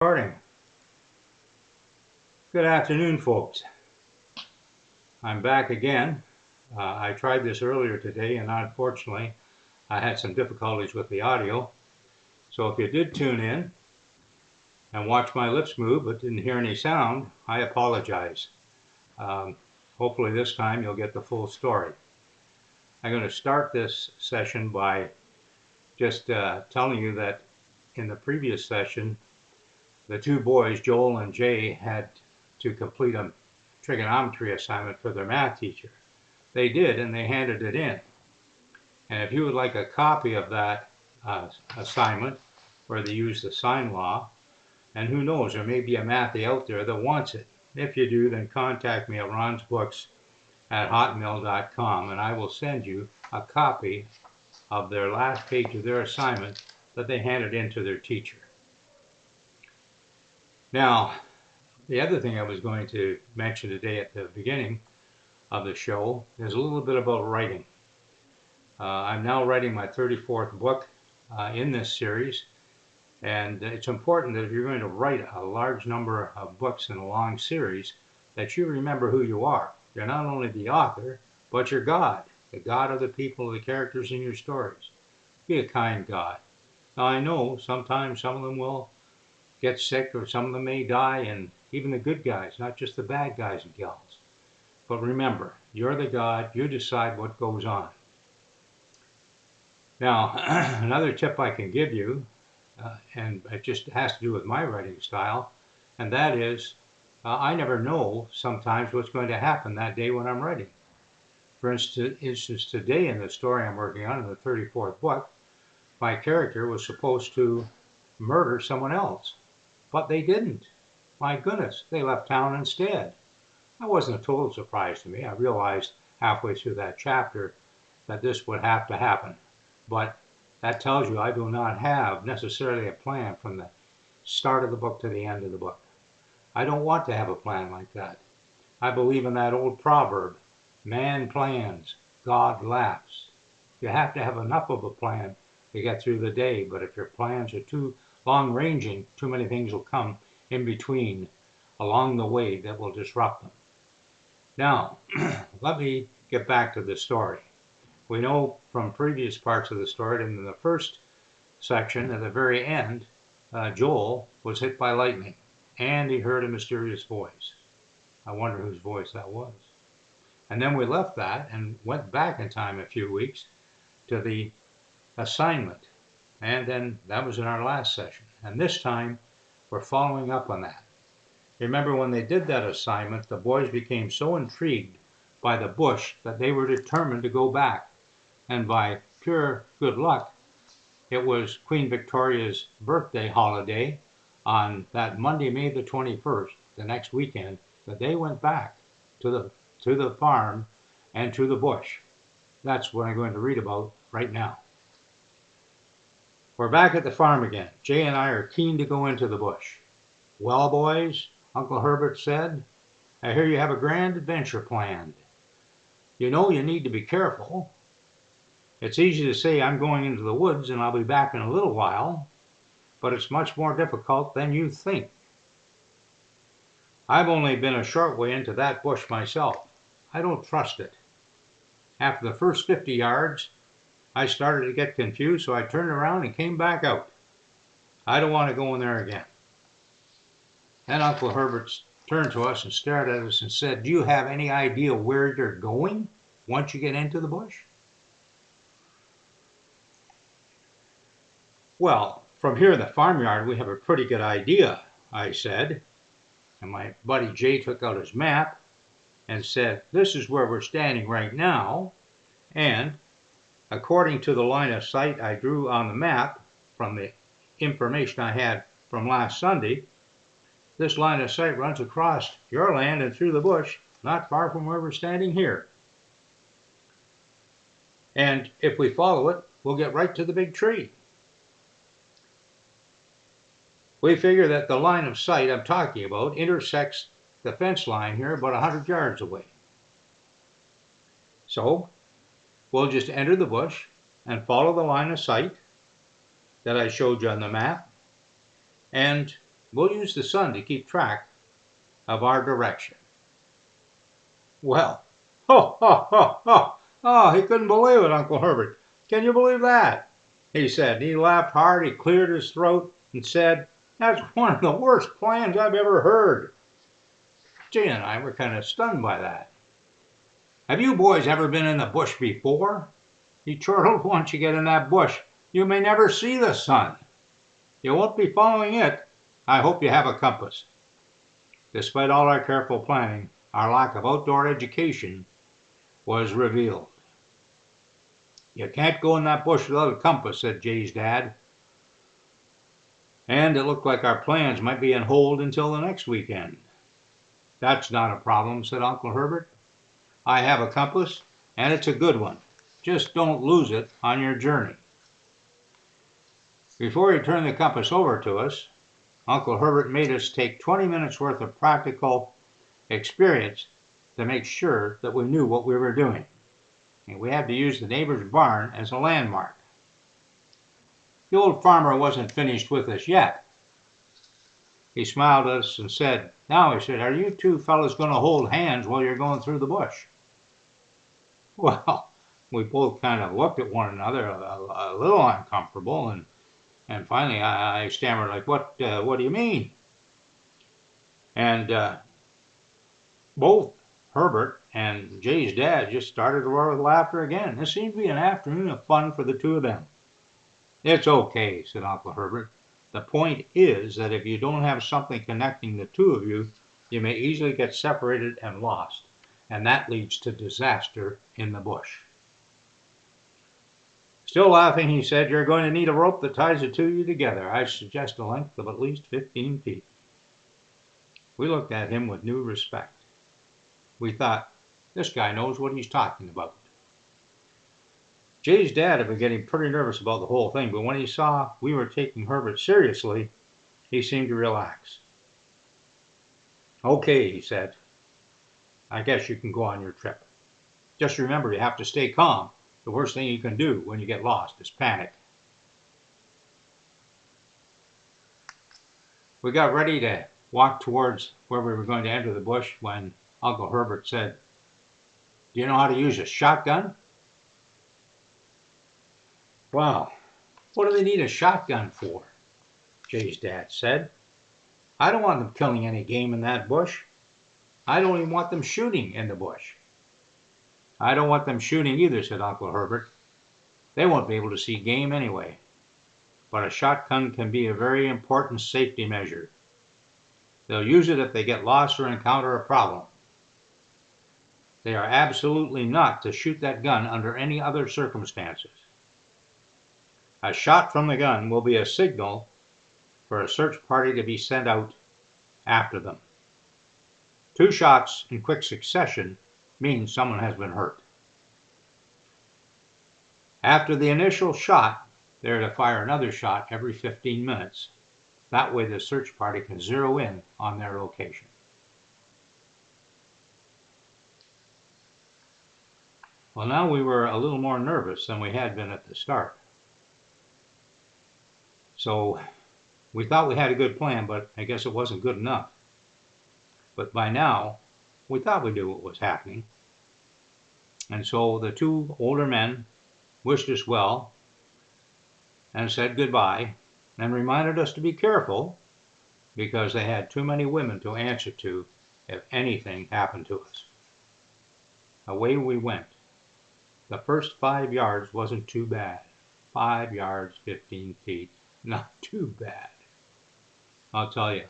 Recording. Good afternoon, folks. I'm back again. I tried this earlier today, and unfortunately, I had some difficulties with the audio. So if you did tune in and watch my lips move but didn't hear any sound, I apologize. Um, Hopefully this time you'll get the full story. I'm going to start this session by just telling you that in the previous session, the two boys, Joel and Jay, had to complete a trigonometry assignment for their math teacher. They did, and they handed it in. And if you would like a copy of that assignment, where they use the sign law, and who knows, there may be a mathy out there that wants it. If you do, then contact me at ronsbooks@hotmail.com, and I will send you a copy of their last page of their assignment that they handed in to their teacher. Now, the other thing I was going to mention today at the beginning of the show is a little bit about writing. I'm now writing my 34th book in this series, and it's important that if you're going to write a large number of books in a long series, that you remember who you are. You're not only the author, but you're God, the God of the people, the characters in your stories. Be a kind God. Now, I know sometimes some of them will get sick, or some of them may die, and even the good guys, not just the bad guys and gals. But remember, you're the God, you decide what goes on. Now, another tip I can give you, and it just has to do with my writing style, and that is I never know sometimes what's going to happen that day when I'm writing. For instance, today in the story I'm working on, in the 34th book, my character was supposed to murder someone else, but they didn't. My goodness, they left town instead. That wasn't a total surprise to me. I realized halfway through that chapter that this would have to happen. But that tells you I do not have necessarily a plan from the start of the book to the end of the book. I don't want to have a plan like that. I believe in that old proverb, man plans, God laughs. You have to have enough of a plan to get through the day, but if your plans are too long-ranging, too many things will come in between along the way that will disrupt them. Now, let me get back to the story. We know from previous parts of the story, and in the first section, at the very end, Joel was hit by lightning, and he heard a mysterious voice. I wonder whose voice that was. And then we left that and went back in time a few weeks to the assignment. And then that was in our last session. And this time, we're following up on that. Remember, when they did that assignment, the boys became so intrigued by the bush that they were determined to go back. And by pure good luck, it was Queen Victoria's birthday holiday on that Monday, May the 21st, the next weekend, that they went back to the farm and to the bush. That's what I'm going to read about right now. We're back at the farm again. Jay and I are keen to go into the bush. Well, boys, Uncle Herbert said, I hear you have a grand adventure planned. You know you need to be careful. It's easy to say I'm going into the woods and I'll be back in a little while, but it's much more difficult than you think. I've only been a short way into that bush myself. I don't trust it. After the first 50 yards, I started to get confused, so I turned around and came back out. I don't want to go in there again. Then Uncle Herbert turned to us and stared at us and said, do you have any idea where you're going once you get into the bush? Well, from here in the farmyard, we have a pretty good idea, I said. And my buddy Jay took out his map and said, this is where we're standing right now. And according to the line of sight I drew on the map from the information I had from last Sunday, this line of sight runs across your land and through the bush, not far from where we're standing here. And if we follow it, we'll get right to the big tree. We figure that the line of sight I'm talking about intersects the fence line here about 100 yards away. So we'll just enter the bush and follow the line of sight that I showed you on the map. And We'll use the sun to keep track of our direction." Well, ho, ho, ho, ho! Oh, he couldn't believe it, Uncle Herbert. "Can you believe that?" he said. He laughed hard, he cleared his throat, and said, "That's one of the worst plans I've ever heard." Jane and I were kind of stunned by that. "Have you boys ever been in the bush before?" he chortled. "Once you get in that bush, you may never see the sun. You won't be following it. I hope you have a compass." Despite all our careful planning, our lack of outdoor education was revealed. "You can't go in that bush without a compass," said Jay's dad. And it looked like our plans might be on hold until the next weekend. "That's not a problem," said Uncle Herbert. "I have a compass, and it's a good one. Just don't lose it on your journey." Before he turned the compass over to us, Uncle Herbert made us take 20 minutes worth of practical experience to make sure that we knew what we were doing. And we had to use the neighbor's barn as a landmark. The old farmer wasn't finished with us yet. He smiled at us and said, "Now," he said, "are you two fellows going to hold hands while you're going through the bush?" Well, we both kind of looked at one another a little uncomfortable, and finally I stammered, like, what do you mean?" And both Herbert and Jay's dad just started to roar with laughter again. This seemed to be an afternoon of fun for the two of them. "It's okay," said Uncle Herbert. "The point is that if you don't have something connecting the two of you, you may easily get separated and lost, and that leads to disaster in the bush." Still laughing, he said, "You're going to need a rope that ties the two of you together. I suggest a length of at least 15 feet. We looked at him with new respect. We thought, this guy knows what he's talking about. Jay's dad had been getting pretty nervous about the whole thing, but when he saw we were taking Herbert seriously, he seemed to relax. "Okay," he said, "I guess you can go on your trip. Just remember, you have to stay calm. The worst thing you can do when you get lost is panic." We got ready to walk towards where we were going to enter the bush when Uncle Herbert said, "Do you know how to use a shotgun?" "Well, what do they need a shotgun for?" Jay's dad said. "I don't want them killing any game in that bush. I don't even want them shooting in the bush." "I don't want them shooting either," said Uncle Herbert. "They won't be able to see game anyway. But a shotgun can be a very important safety measure. They'll use it if they get lost or encounter a problem. They are absolutely not to shoot that gun under any other circumstances. A shot from the gun will be a signal for a search party to be sent out after them. 2 shots in quick succession means someone has been hurt. After the initial shot, they're to fire another shot every 15 minutes. That way the search party can zero in on their location." Well, now we were a little more nervous than we had been at the start. So we thought we had a good plan, but I guess it wasn't good enough. But by now, we thought we knew what was happening. And so the 2 older men wished us well and said goodbye and reminded us to be careful because they had too many women to answer to if anything happened to us. Away we went. The first 5 yards wasn't too bad. 5 yards, 15 feet, not too bad. I'll tell you,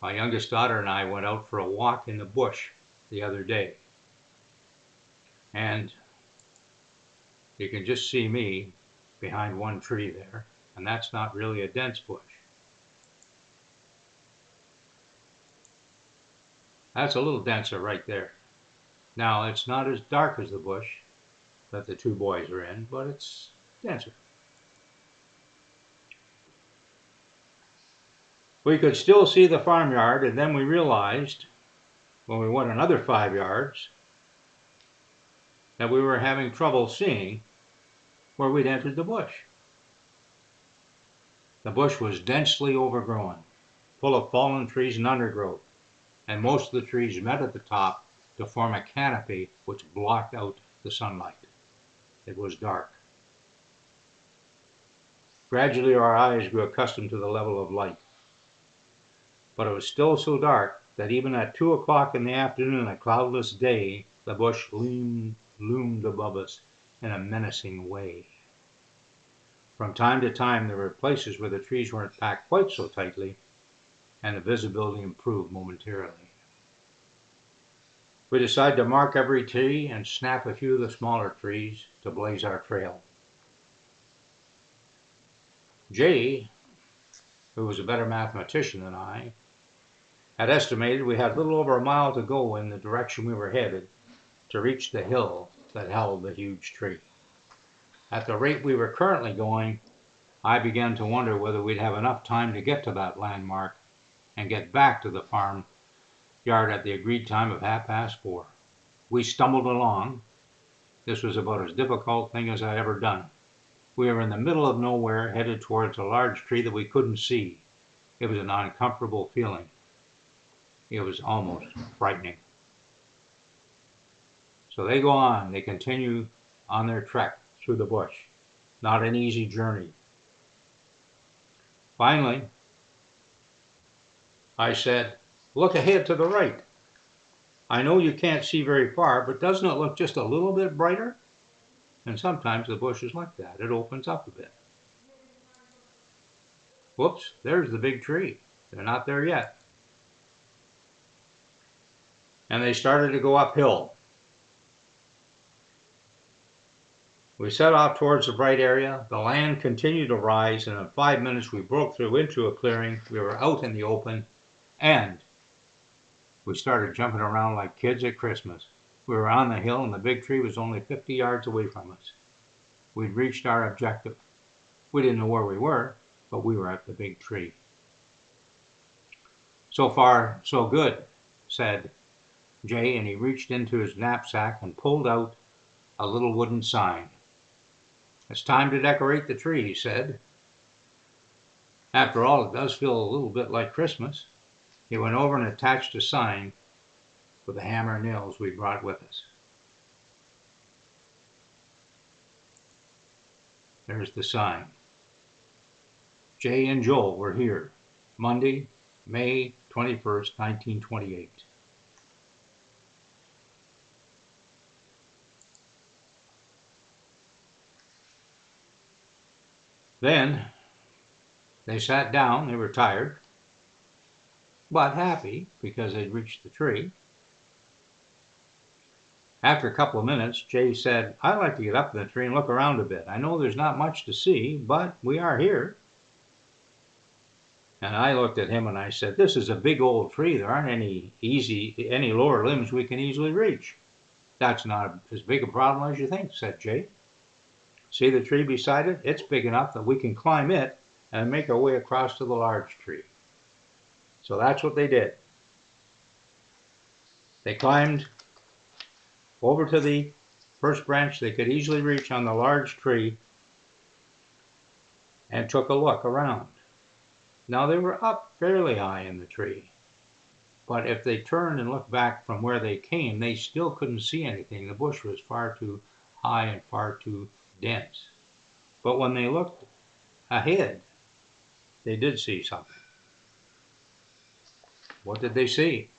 my youngest daughter and I went out for a walk in the bush the other day. And you can just see me behind one tree there, and that's not really a dense bush. That's a little denser right there. Now, it's not as dark as the bush that the 2 boys are in, but it's denser. We could still see the farmyard, and then we realized, when we went another 5 yards, that we were having trouble seeing where we'd entered the bush. The bush was densely overgrown. full of fallen trees and undergrowth, and most of the trees met at the top to form a canopy which blocked out the sunlight. It was dark. Gradually our eyes grew accustomed to the level of light, but it was still so dark that even at 2 o'clock in the afternoon, a cloudless day, the bush loomed above us in a menacing way. From time to time there were places where the trees weren't packed quite so tightly, and the visibility improved momentarily. We decided to mark every tree and snap a few of the smaller trees to blaze our trail. Jay, who was a better mathematician than I, had estimated we had a little over a mile to go in the direction we were headed to reach the hill that held the huge tree. At the rate we were currently going, I began to wonder whether we'd have enough time to get to that landmark and get back to the farm yard at the agreed time of 4:30. We stumbled along. This was about as difficult a thing as I'd ever done. We were in the middle of nowhere, headed towards a large tree that we couldn't see. It was an uncomfortable feeling. It was almost frightening. So they go on. They continue on their trek through the bush. Not an easy journey. Finally, I said, "Look ahead to the right. I know you can't see very far, but doesn't it look just a little bit brighter?" And sometimes the bush is like that. It opens up a bit. Whoops, there's the big tree. They're not there yet. And they started to go uphill. We set off towards the bright area. The land continued to rise, and in 5 minutes we broke through into a clearing. We were out in the open, and we started jumping around like kids at Christmas. We were on the hill, and the big tree was only 50 yards away from us. We'd reached our objective. We didn't know where we were, but we were at the big tree. "So far, so good," said Jay, and he reached into his knapsack and pulled out a little wooden sign. "It's time to decorate the tree," he said. "After all, it does feel a little bit like Christmas." He went over and attached a sign with the hammer and nails we brought with us. There's the sign. Jay and Joel were here, Monday, May 21st, 1928. Then they sat down. They were tired, but happy because they'd reached the tree. After a couple of minutes, Jay said, "I'd like to get up in the tree and look around a bit. I know there's not much to see, but we are here." And I looked at him and I said, "This is a big old tree. There aren't any lower limbs we can easily reach." "That's not as big a problem as you think," said Jay. "See the tree beside it? It's big enough that we can climb it and make our way across to the large tree." So that's what they did. They climbed over to the first branch they could easily reach on the large tree and took a look around. Now they were up fairly high in the tree, but if they turned and looked back from where they came, they still couldn't see anything. The bush was far too high and far too dense. But when they looked ahead, they did see something. What did they see?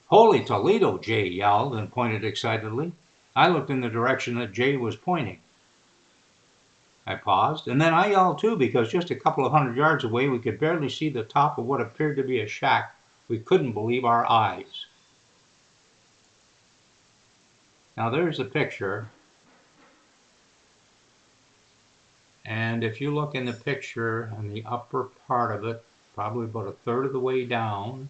"Holy Toledo!" Jay yelled and pointed excitedly. I looked in the direction that Jay was pointing. I paused, and then I yelled too, because just a couple of 100 yards away we could barely see the top of what appeared to be a shack. We couldn't believe our eyes. Now there's a picture, and if you look in the picture in the upper part of it, probably about a third of the way down,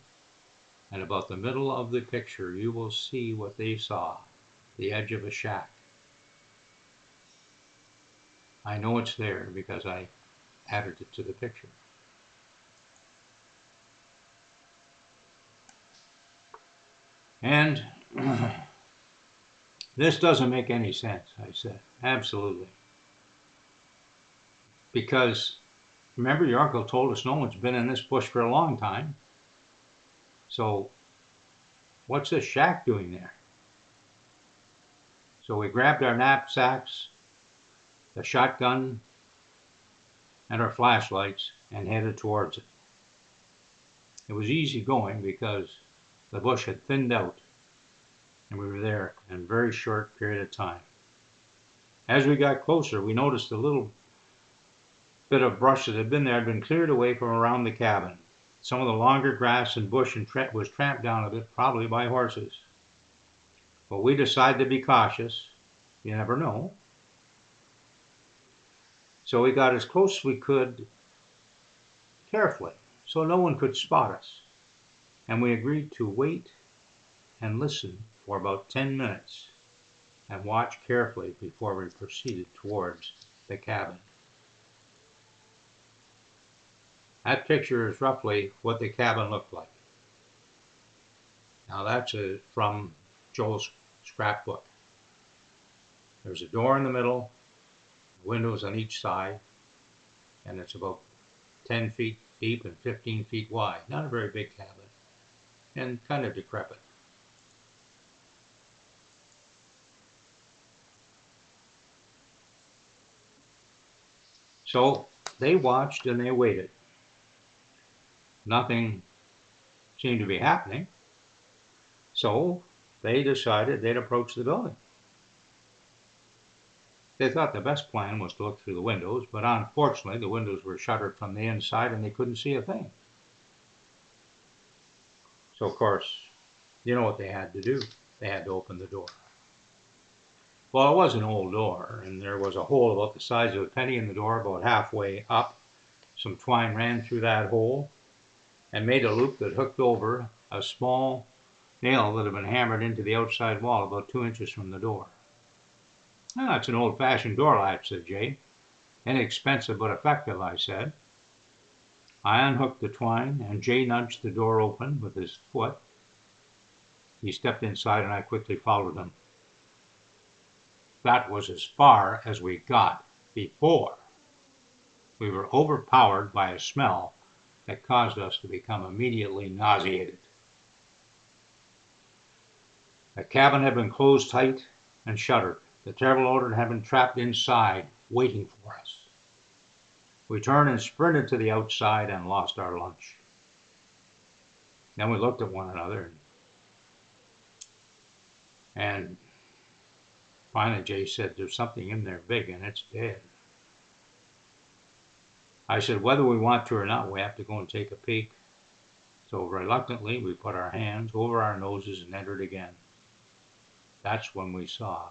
and about the middle of the picture, you will see what they saw, the edge of a shack. I know it's there because I added it to the picture. And this doesn't make any sense, I said. Absolutely. Because remember your uncle told us no one's been in this bush for a long time. So what's this shack doing there? So we grabbed our knapsacks, the shotgun, and our flashlights and headed towards it. It was easy going because the bush had thinned out and we were there in a very short period of time. As we got closer, we noticed a little bit of brush that had been there had been cleared away from around the cabin. Some of the longer grass and bush was tramped down a bit, probably by horses. But we decided to be cautious. You never know. So we got as close as we could carefully, so no one could spot us. And we agreed to wait and listen for about 10 minutes and watch carefully before we proceeded towards the cabin. That picture is roughly what the cabin looked like. Now that's from Joel's scrapbook. There's a door in the middle, windows on each side, and it's about 10 feet deep and 15 feet wide. Not a very big cabin, and kind of decrepit. So they watched and they waited. Nothing seemed to be happening, so they decided they'd approach the building. They thought the best plan was to look through the windows, but unfortunately the windows were shuttered from the inside and they couldn't see a thing. So of course, you know what they had to do. They had to open the door. Well, it was an old door, and there was a hole about the size of a penny in the door about halfway up. Some twine ran through that hole and made a loop that hooked over a small nail that had been hammered into the outside wall about 2 inches from the door. "Oh, it's an old-fashioned door latch," said Jay. "Inexpensive but effective," I said. I unhooked the twine, and Jay nudged the door open with his foot. He stepped inside, and I quickly followed him. That was as far as we got before we were overpowered by a smell that caused us to become immediately nauseated. The cabin had been closed tight and shuttered. The terrible odor had been trapped inside, waiting for us. We turned and sprinted to the outside and lost our lunch. Then we looked at one another, and finally Jay said, "There's something in there big and it's dead." I said, "Whether we want to or not, we have to go and take a peek." So reluctantly, we put our hands over our noses and entered again. That's when we saw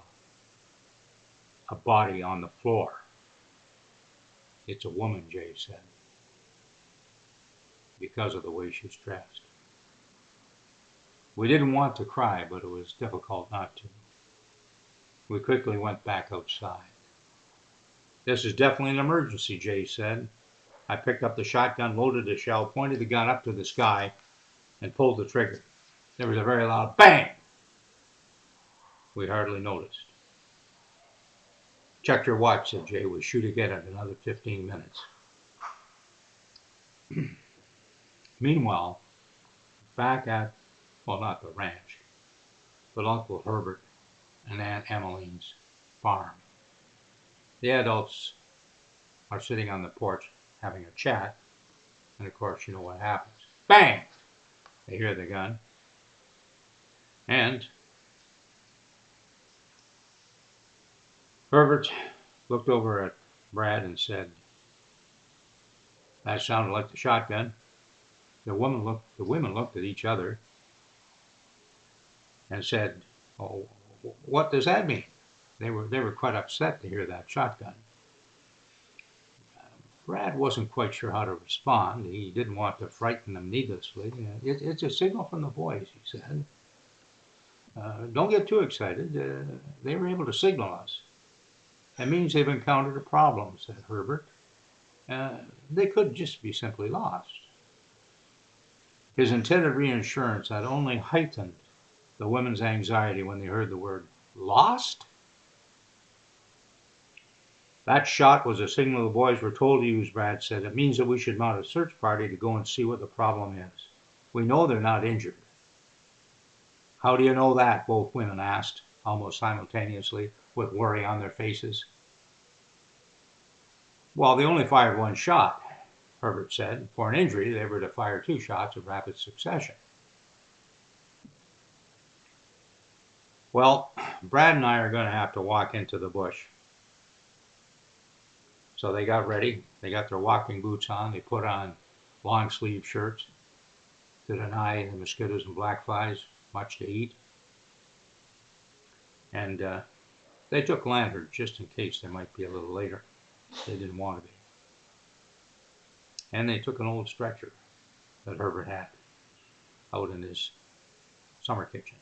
a body on the floor. "It's a woman," Jay said, because of the way she's dressed. We didn't want to cry, but it was difficult not to. We quickly went back outside. "This is definitely an emergency," Jay said. I picked up the shotgun, loaded the shell, pointed the gun up to the sky, and pulled the trigger. There was a very loud bang. We hardly noticed. "Check your watch," said Jay. "We shoot again in another 15 minutes. Meanwhile, back at, well, not the ranch, but Uncle Herbert and Aunt Emmeline's farm. The adults are sitting on the porch having a chat, and of course, you know what happens. Bang! They hear the gun, and Herbert looked over at Brad and said, "That sounded like the shotgun." The women looked at each other and said, "Oh, what does that mean?" They were quite upset to hear that shotgun. Brad wasn't quite sure how to respond. He didn't want to frighten them needlessly. "It's a signal from the boys," he said. "Don't get too excited. They were able to signal us." "That means they've encountered a problem," said Herbert. "They could just be simply lost." His intended reassurance had only heightened the women's anxiety when they heard the word "lost." That shot was a signal the boys were told to use, Brad said. It means that we should mount a search party to go and see what the problem is. We know they're not injured. How do you know that? Both women asked, almost simultaneously, with worry on their faces. Well, they only fired one shot, Herbert said. For an injury, they were to fire 2 shots in rapid succession. Well, Brad and I are going to have to walk into the bush. So they got ready. They got their walking boots on. They put on long sleeve shirts to deny the mosquitoes and black flies much to eat. And they took lanterns just in case they might be a little later. They didn't want to be. And they took an old stretcher that Herbert had out in his summer kitchen.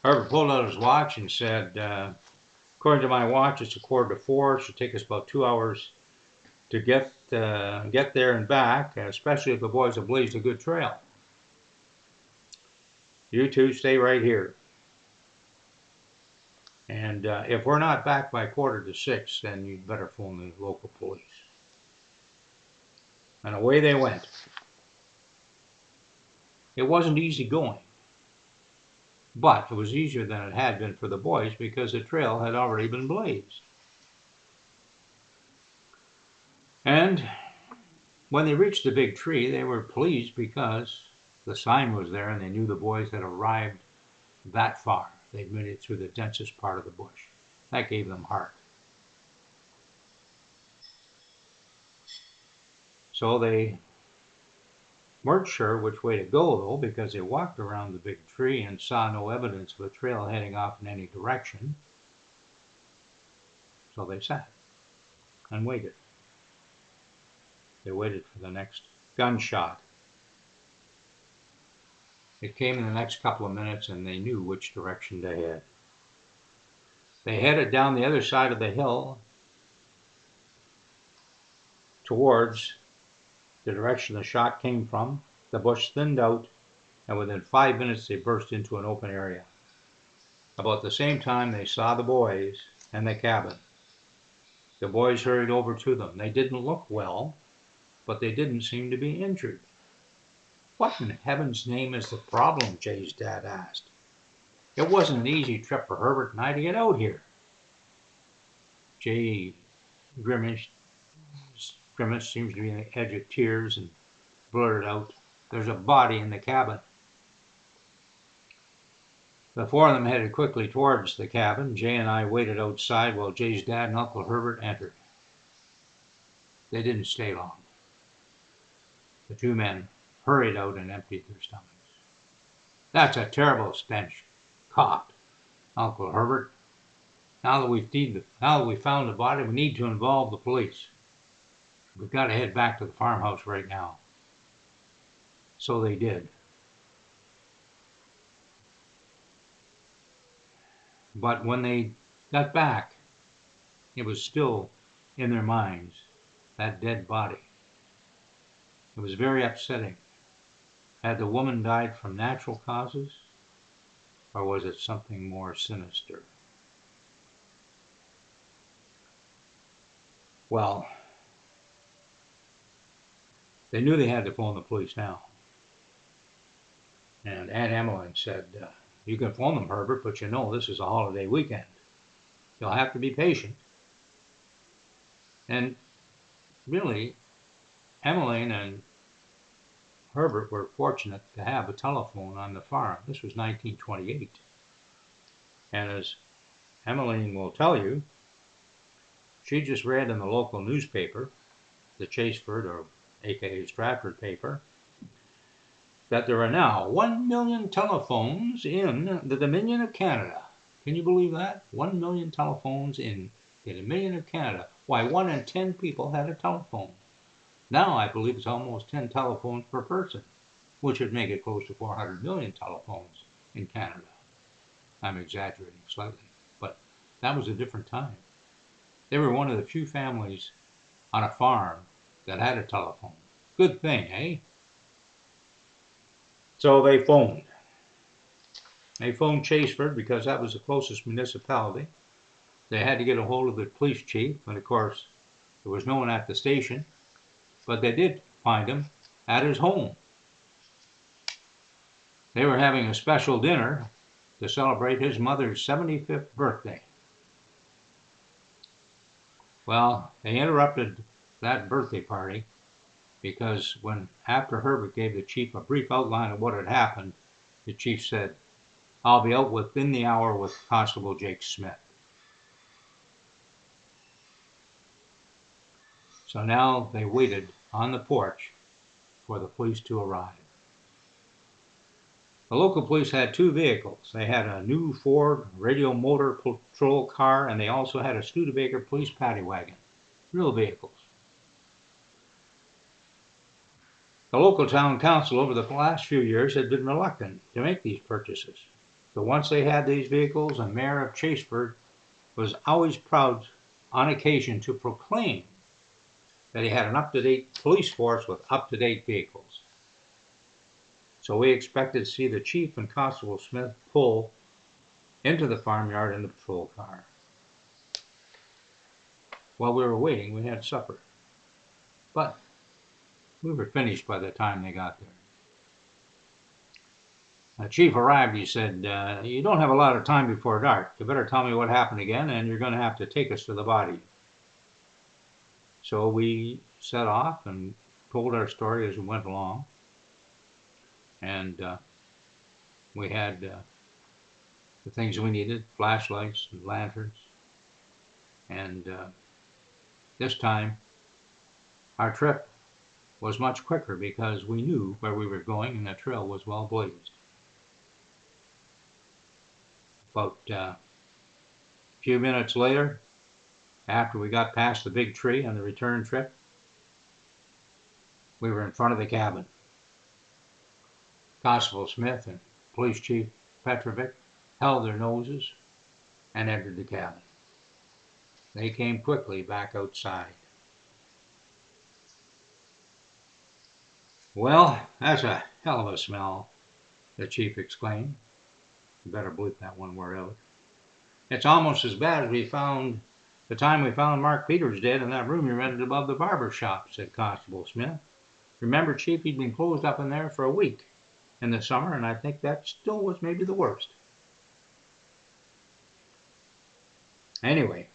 Herbert pulled out his watch and said, according to my watch, it's 3:45. It should take us about 2 hours to get there and back, especially if the boys have blazed a good trail. You two stay right here. And if we're not back by 5:45, then you'd better phone the local police. And away they went. It wasn't easy going, but it was easier than it had been for the boys because the trail had already been blazed. And when they reached the big tree, they were pleased because the sign was there and they knew the boys had arrived that far. They'd made it through the densest part of the bush. That gave them heart. So they weren't sure which way to go, though, because they walked around the big tree and saw no evidence of a trail heading off in any direction. So they sat and waited. They waited for the next gunshot. It came in the next couple of minutes, and they knew which direction to head. They headed down the other side of the hill towards the direction the shot came from. The bush thinned out, and within 5 minutes they burst into an open area. About the same time they saw the boys and the cabin. The boys hurried over to them. They didn't look well, but they didn't seem to be injured. What in heaven's name is the problem? Jay's dad asked. It wasn't an easy trip for Herbert and I to get out here. Jay grimaced, seems to be on the edge of tears, and blurted out, "There's a body in the cabin." The 4 of them headed quickly towards the cabin. Jay and I waited outside while Jay's dad and Uncle Herbert entered. They didn't stay long. The 2 men hurried out and emptied their stomachs. "That's a terrible stench," coughed Uncle Herbert. Now that we found the body, we need to involve the police. We've got to head back to the farmhouse right now." So they did. But when they got back, it was still in their minds, that dead body. It was very upsetting. Had the woman died from natural causes, or was it something more sinister? Well, they knew they had to phone the police now. And Aunt Emmeline said, "You can phone them, Herbert, but you know this is a holiday weekend. You'll have to be patient." And really, Emmeline and Herbert were fortunate to have a telephone on the farm. This was 1928. And as Emmeline will tell you, she just read in the local newspaper, the Chaseford, or aka Stratford paper, that there are now 1 million telephones in the Dominion of Canada. Can you believe that? 1 million telephones in the Dominion of Canada. Why, 1 in 10 people had a telephone. Now I believe it's almost 10 telephones per person, which would make it close to 400 million telephones in Canada. I'm exaggerating slightly, but that was a different time. They were one of the few families on a farm that had a telephone. Good thing, eh? So they phoned. They phoned Chaseford because that was the closest municipality. They had to get a hold of the police chief, and of course, there was no one at the station, but they did find him at his home. They were having a special dinner to celebrate his mother's 75th birthday. Well, they interrupted that birthday party because after Herbert gave the chief a brief outline of what had happened, the chief said, "I'll be out within the hour with Constable Jake Smith." So now they waited on the porch for the police to arrive. The local police had two vehicles. They had a new Ford radio motor patrol car, and they also had a Studebaker police paddy wagon. Real vehicles. The local town council over the last few years had been reluctant to make these purchases. But once they had these vehicles, the mayor of Chaseford was always proud on occasion to proclaim that he had an up-to-date police force with up-to-date vehicles. So we expected to see the chief and Constable Smith pull into the farmyard in the patrol car. While we were waiting, we had supper. But we were finished by the time they got there. The chief arrived. He said, "You don't have a lot of time before dark. You better tell me what happened again, and you're going to have to take us to the body." So we set off and told our story as we went along. And we had the things we needed, flashlights and lanterns. And this time, our trip was much quicker because we knew where we were going and the trail was well blazed. About a few minutes later, after we got past the big tree on the return trip, we were in front of the cabin. Constable Smith and Police Chief Petrovic held their noses and entered the cabin. They came quickly back outside. "Well, that's a hell of a smell," the chief exclaimed. You better bleep that one word out. "It's almost as bad as the time we found Mark Peters dead in that room you rented above the barber shop," said Constable Smith. "Remember, Chief, he'd been closed up in there for a week in the summer, and I think that still was maybe the worst. Anyway,"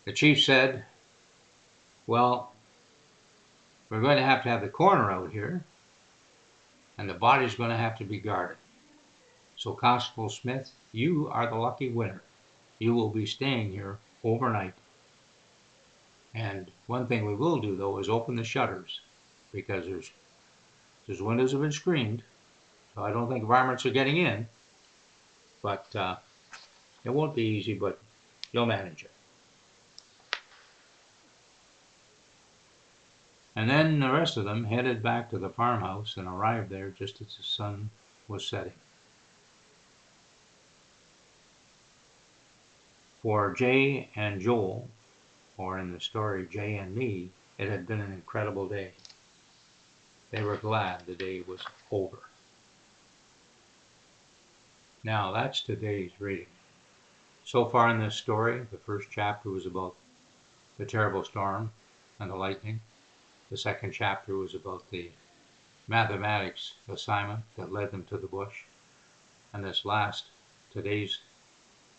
the chief said, "Well, we're going to have the coroner out here, and the body's going to have to be guarded. So, Constable Smith, you are the lucky winner. You will be staying here overnight. And one thing we will do, though, is open the shutters, because there's windows have been screened, so I don't think varmints are getting in. But it won't be easy, but you'll manage it." And then the rest of them headed back to the farmhouse and arrived there just as the sun was setting. For Jay and Joel, or in the story Jay and me, it had been an incredible day. They were glad the day was over. Now that's today's reading. So far in this story, the first chapter was about the terrible storm and the lightning. The second chapter was about the mathematics assignment that led them to the bush. And today's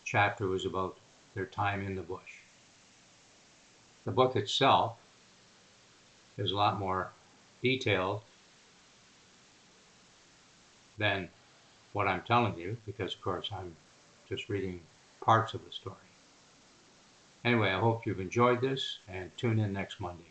chapter was about their time in the bush. The book itself is a lot more detailed than what I'm telling you, because of course I'm just reading parts of the story. Anyway, I hope you've enjoyed this, and tune in next Monday.